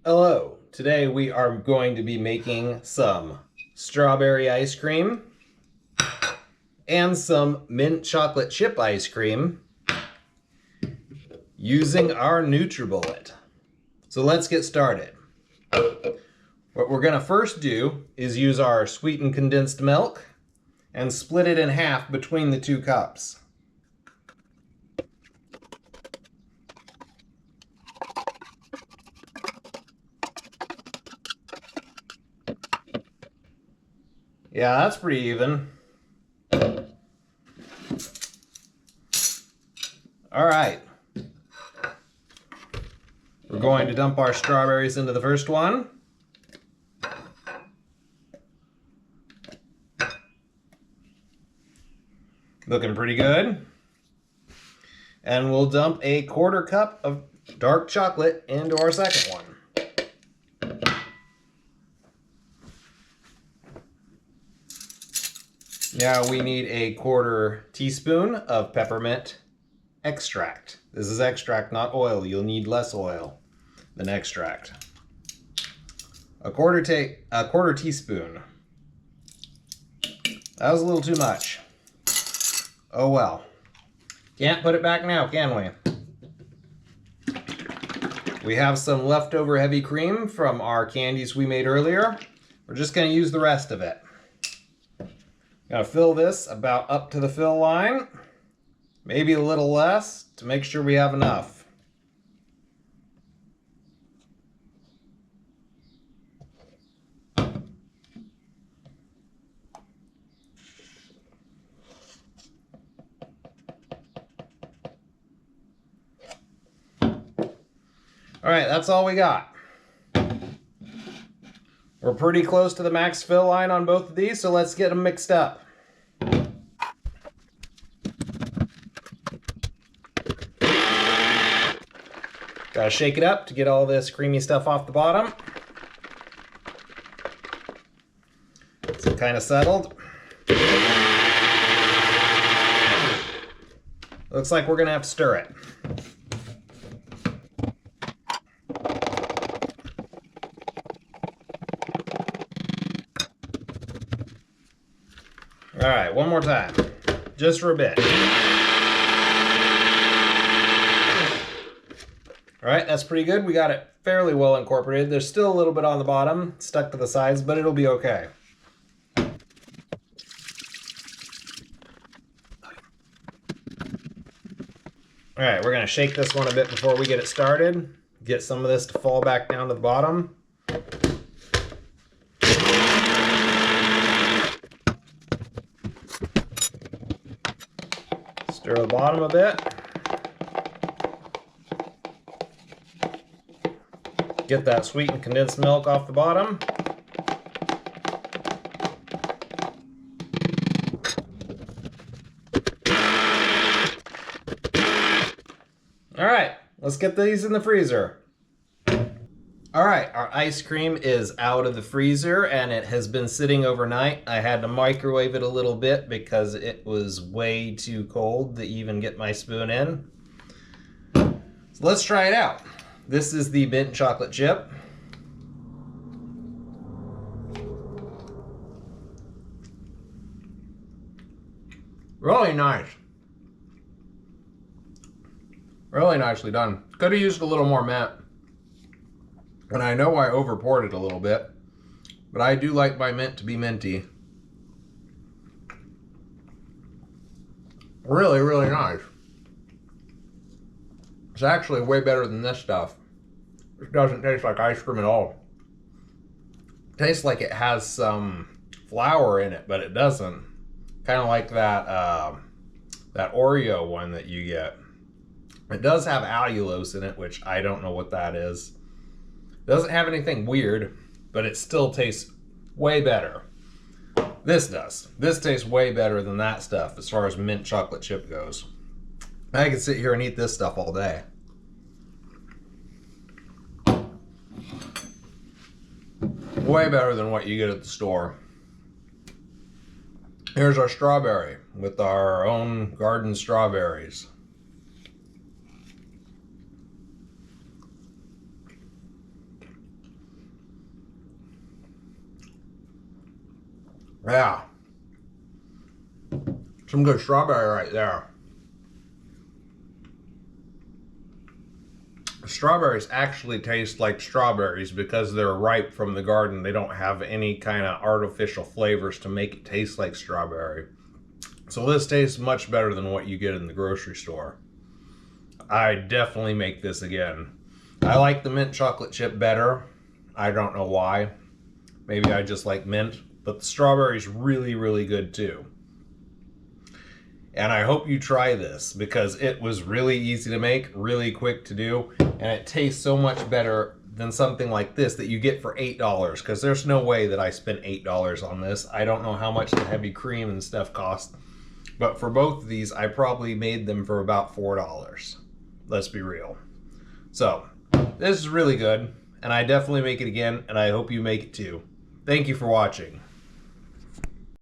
Hello, today we are going to be making some strawberry ice cream and some mint chocolate chip ice cream using our NutriBullet. So let's get started. What we're going to first do is use our sweetened condensed milk and split it in half between the 2 cups. Yeah, that's pretty even. All right. We're going to dump our strawberries into the first one. Looking pretty good. And we'll dump a 1/4 cup of dark chocolate into our second one. Now we need a 1/4 teaspoon of peppermint extract. This is extract, not oil. You'll need less oil than extract. A quarter teaspoon. That was a little too much. Oh well. Can't put it back now, can we? We have some leftover heavy cream from our candies we made earlier. We're just going to use the rest of it. Gonna fill this about up to the fill line, maybe a little less to make sure we have enough. All right, that's all we got. We're pretty close to the max fill line on both of these, so let's get them mixed up. Gotta shake it up to get all this creamy stuff off the bottom. It's kind of settled. Looks like we're gonna have to stir it. All right, one more time, just for a bit. All right, that's pretty good. We got it fairly well incorporated. There's still a little bit on the bottom, stuck to the sides, but it'll be okay. All right, we're gonna shake this one a bit before we get it started. Get some of this to fall back down to the bottom. Stir the bottom a bit. Get that sweetened condensed milk off the bottom. All right, let's get these in the freezer. All right, our ice cream is out of the freezer and it has been sitting overnight. I had to microwave it a little bit because it was way too cold to even get my spoon in. So let's try it out. This is the mint chocolate chip. Really nice. Really nicely done. Could have used a little more mint. And I know I over poured it a little bit, but I do like my mint to be minty. Really, really nice. It's actually way better than this stuff. It doesn't taste like ice cream at all. It tastes like it has some flour in it, but it doesn't. Kind of like that that Oreo one that you get. It does have allulose in it, which I don't know what that is. It doesn't have anything weird, but it still tastes way better. This does. This tastes way better than that stuff as far as mint chocolate chip goes. I could sit here and eat this stuff all day. Way better than what you get at the store. Here's our strawberry with our own garden strawberries. Yeah. Some good strawberry right there. Strawberries actually taste like strawberries because they're ripe from the garden. They don't have any kind of artificial flavors to make it taste like strawberry. So this tastes much better than what you get in the grocery store. I definitely make this again. I like the mint chocolate chip better. I don't know why. Maybe I just like mint, but the strawberry's really, really good too. And I hope you try this because it was really easy to make, really quick to do, and it tastes so much better than something like this that you get for $8, because there's no way that I spent $8 on this. I don't know how much the heavy cream and stuff cost, but for both of these, I probably made them for about $4. Let's be real. So, this is really good, and I definitely make it again, and I hope you make it too. Thank you for watching.